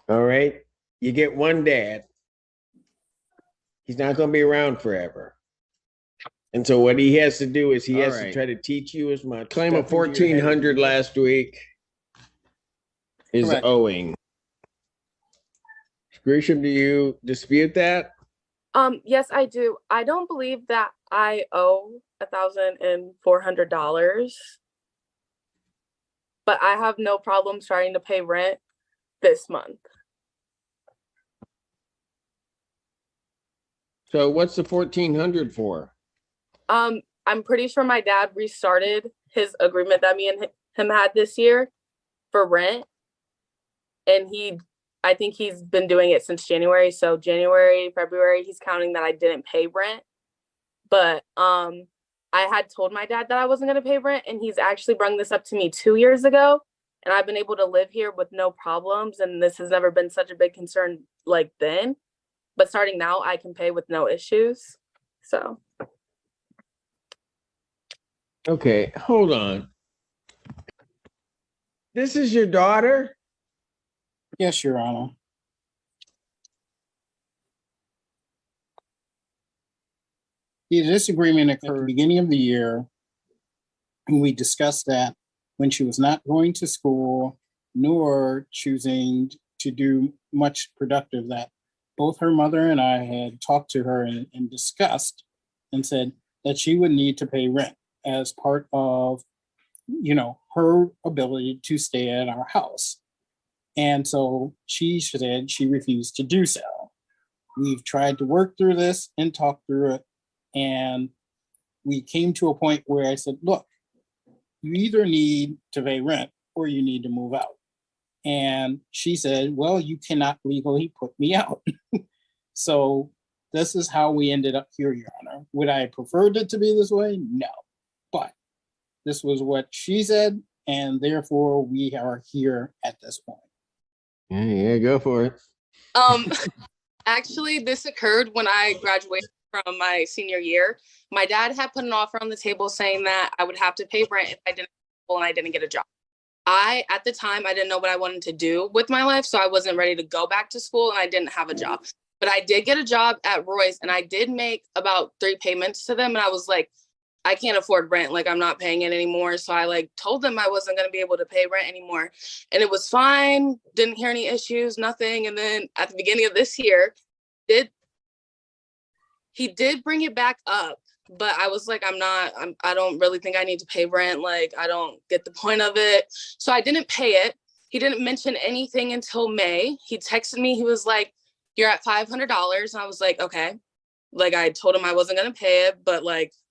All right. You get one dad. He's not going to be around forever. And so what he has to do is he has to try to teach you as much. Claim of 1,400 last week is Correct. owing. Grisham, do you dispute that? Yes, I do. I don't believe that I owe $1,400, but I have no problem starting to pay rent this month. So what's the 1,400 for? I'm pretty sure my dad restarted his agreement that me and him had this year for rent. And I think he's been doing it since January. So January, February, he's counting that I didn't pay rent. But I had told my dad that I wasn't going to pay rent, and he's actually brought this up to me 2 years ago. And I've been able to live here with no problems. And this has never been such a big concern like then. But starting now, I can pay with no issues. So. Okay, hold on. This is your daughter? Yes, Your Honor. The disagreement occurred at the beginning of the year, and we discussed that when she was not going to school nor choosing to do much productive, that both her mother and I had talked to her and discussed and said that she would need to pay rent as part of, her ability to stay at our house. And so she said she refused to do so. We've tried to work through this and talk through it. And we came to a point where I said, look, you either need to pay rent or you need to move out. And she said, well, you cannot legally put me out. So this is how we ended up here, Your Honor. Would I have preferred it to be this way? No. But this was what she said, and therefore we are here at this point. Yeah, go for it. Actually, this occurred when I graduated from my senior year. My dad had put an offer on the table saying that I would have to pay rent if I didn't and I didn't get a job. At the time, I didn't know what I wanted to do with my life, so I wasn't ready to go back to school, and I didn't have a job. But I did get a job at Roy's, and I did make about 3 payments to them, and I was like, I can't afford rent. Like, I'm not paying it anymore. So I told them I wasn't going to be able to pay rent anymore. And it was fine. Didn't hear any issues, nothing. And then at the beginning of this year, he did bring it back up. But I was like, I don't really think I need to pay rent. Like, I don't get the point of it. So I didn't pay it. He didn't mention anything until May. He texted me. He was like, you're at $500. And I was like, okay. Like, I told him I wasn't going to pay it, but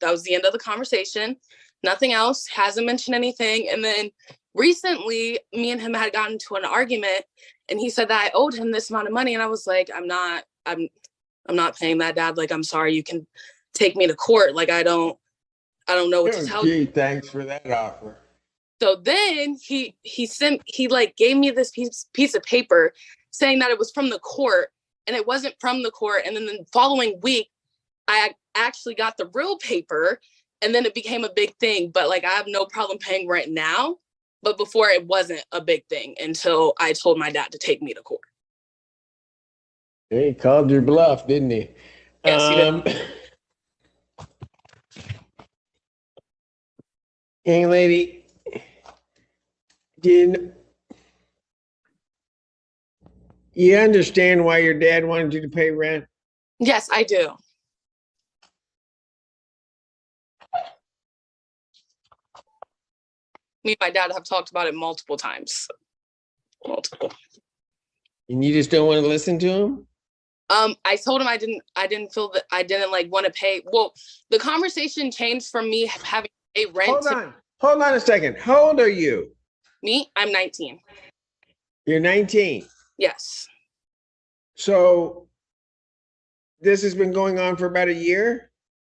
that was the end of the conversation. Nothing else. Hasn't mentioned anything. And then recently, me and him had gotten into an argument, and he said that I owed him this amount of money. And I was like, I'm not paying that, Dad. Like, I'm sorry. You can take me to court. Like, I don't know what to tell you. Thanks for that offer. So then he gave me this piece of paper saying that it was from the court, and it wasn't from the court. And then the following week, I actually got the real paper, and then it became a big thing. But I have no problem paying rent now. But before, it wasn't a big thing until I told my dad to take me to court. He called your bluff, didn't he? Yes, he did. Young lady, did you understand why your dad wanted you to pay rent? Yes, I do. Me and my dad have talked about it multiple times. Multiple. And you just don't want to listen to him? I told him I didn't feel that I didn't want to pay. Well, the conversation changed from me having to pay rent. Hold on a second. How old are you? Me? I'm 19. You're 19. Yes. So this has been going on for about a year?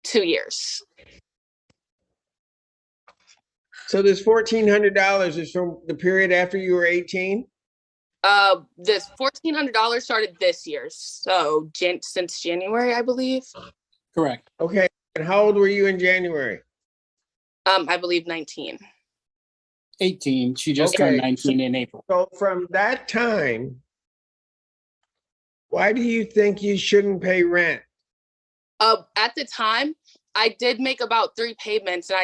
2 years. So this $1,400 is from the period after you were 18? This $1,400 started this year. So since January, I believe. Correct. Okay. And how old were you in January? I believe 19. 18. She just turned 19 in April. So from that time Why do you think you shouldn't pay rent? At the time, I did make about 3 payments, and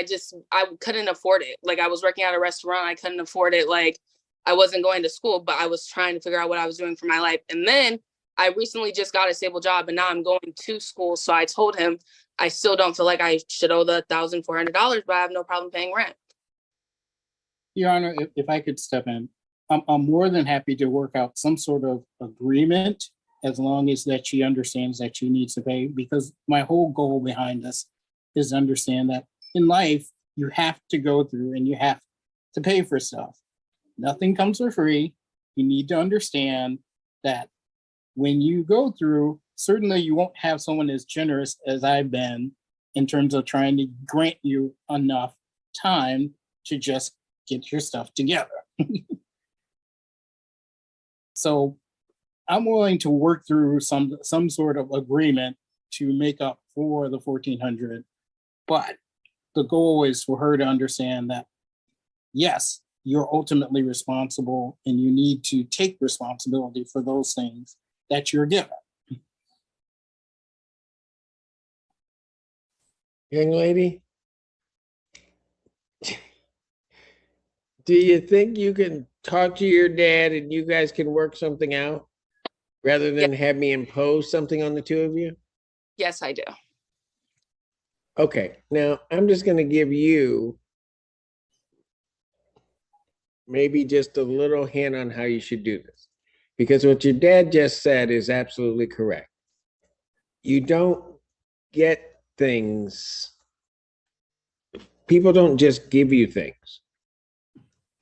I couldn't afford it. Like, I was working at a restaurant, I couldn't afford it. Like, I wasn't going to school, but I was trying to figure out what I was doing for my life. And then I recently just got a stable job, and now I'm going to school. So I told him I still don't feel like I should owe the $1,400, but I have no problem paying rent. Your Honor, if I could step in, I'm more than happy to work out some sort of agreement as long as that she understands that she needs to pay, because my whole goal behind this is to understand that in life, you have to go through and you have to pay for stuff. Nothing comes for free. You need to understand that when you go through, certainly you won't have someone as generous as I've been in terms of trying to grant you enough time to just get your stuff together. So I'm willing to work through some sort of agreement to make up for the 1,400, but the goal is for her to understand that, yes, you're ultimately responsible and you need to take responsibility for those things that you're given. Young lady, do you think you can talk to your dad and you guys can work something out rather than have me impose something on the two of you? Yes, I do. Okay, now I'm just going to give you maybe just a little hint on how you should do this, because what your dad just said is absolutely correct. You don't get things, people don't just give you things.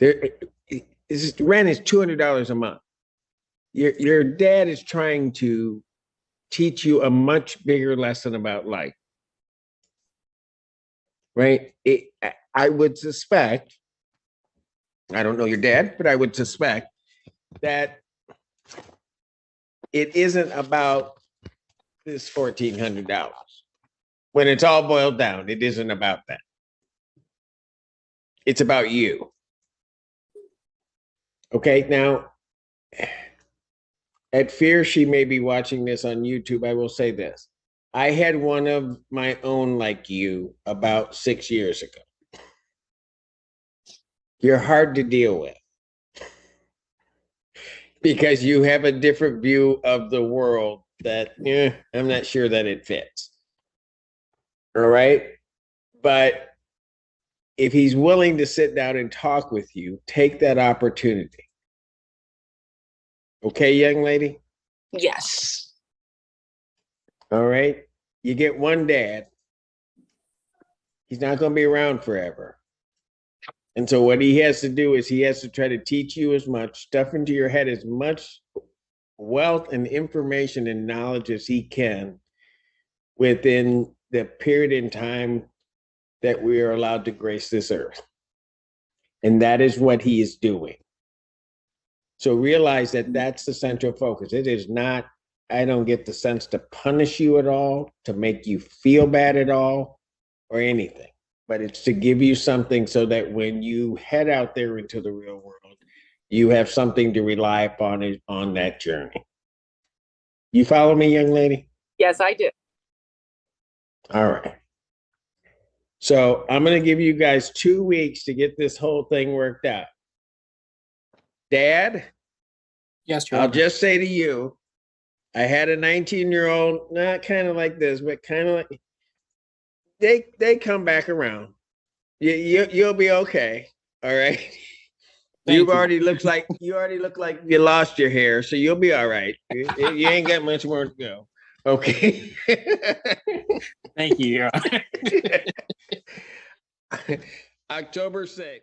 Rent is $200 a month. Your dad is trying to teach you a much bigger lesson about life, right? I would suspect, I don't know your dad, but I would suspect that it isn't about this $1,400. When it's all boiled down, it isn't about that. It's about you. Okay, now, at fear she may be watching this on YouTube, I will say this. I had one of my own like you about 6 years ago. You're hard to deal with because you have a different view of the world that I'm not sure that it fits. All right? But if he's willing to sit down and talk with you, take that opportunity. Okay, young lady? Yes. All right? You get one dad. He's not going to be around forever. And so what he has to do is he has to try to teach you as much, stuff into your head as much wealth and information and knowledge as he can within the period in time that we are allowed to grace this earth. And that is what he is doing. So realize that that's the central focus. It is not, I don't get the sense to punish you at all, to make you feel bad at all, or anything. But it's to give you something so that when you head out there into the real world, you have something to rely upon on that journey. You follow me, young lady? Yes, I do. All right. So I'm going to give you guys 2 weeks to get this whole thing worked out. Dad? Yes, Your I'll Honor. just say to you, I had a 19-year-old, not kind of like this, but kind of like, they come back around. You'll be okay. All right. You already look like you lost your hair, so you'll be all right. You ain't got much more to go. Okay. Thank you, Your Honor. October 6th.